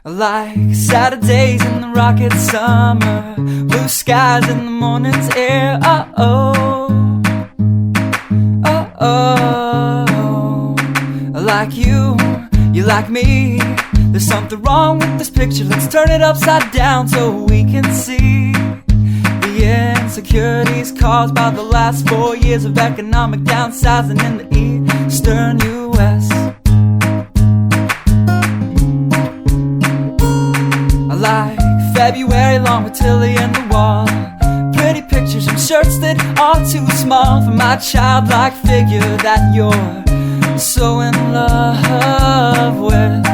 Like Saturdays in the rocket summer, blue skies in the morning's air. Oh, oh, oh. Like you like me. There's something wrong with this picture. Let's turn it upside down so we can see the insecurities caused by the last 4 years of economic downsizing in the eastern U.S. Like February long with Tilly and the wall, pretty pictures and shirts that are too small for my childlike figure that you're so in love with.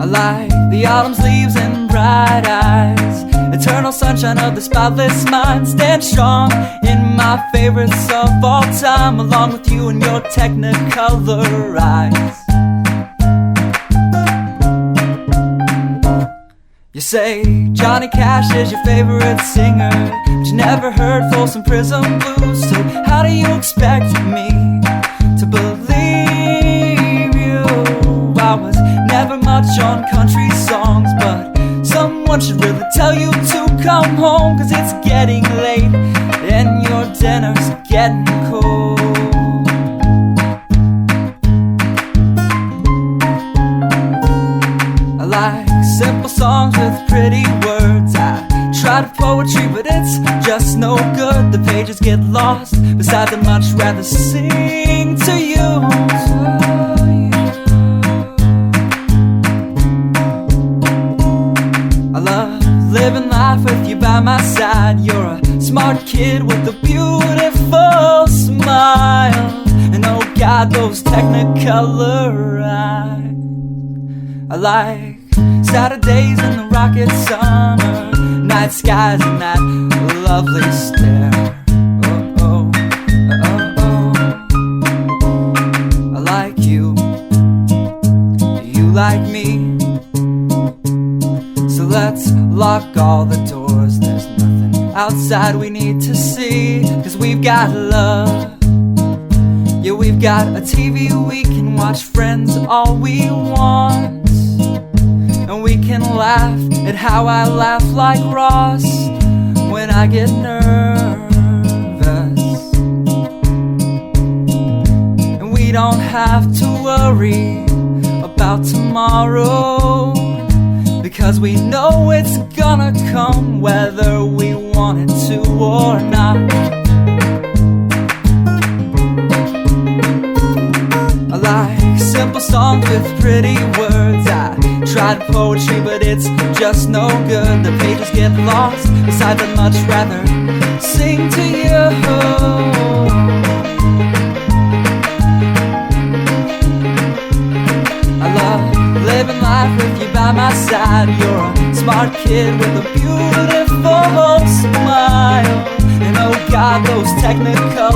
I like the autumn's leaves and bright eyes, eternal sunshine of the spotless mind. Stand strong in my favorites of all time, along with you and your technicolor eyes. You say Johnny Cash is your favorite singer, but you never heard Folsom Prison Blues. So how do you expect me to believe you? I was never much on country songs, but someone should really tell you to come home, 'cause it's getting late and your dinner's getting cold. I like simple songs with pretty words. I tried poetry, but it's just no good. The pages get lost. Besides, I'd much rather sing to you. I love living life with you by my side. You're a smart kid with a beautiful smile, and oh God, those technicolor eyes. I like Saturdays in the rocket summer, night skies and that lovely stare. Oh, oh, oh, oh. I like you. Do you like me? So let's lock all the doors. There's nothing outside we need to see, 'cause we've got love. Yeah, we've got a TV we can watch, Friends all we want. And we can laugh at how I laugh like Ross when I get nervous. And we don't have to worry about tomorrow, because we know it's gonna come whether we want it to or not. I like simple songs with pretty words. I tried poetry, but it's just no good. The pages get lost. Besides, I'd much rather sing to you. I love living life with you by my side. You're a smart kid with a beautiful smile, and oh God, those technicolor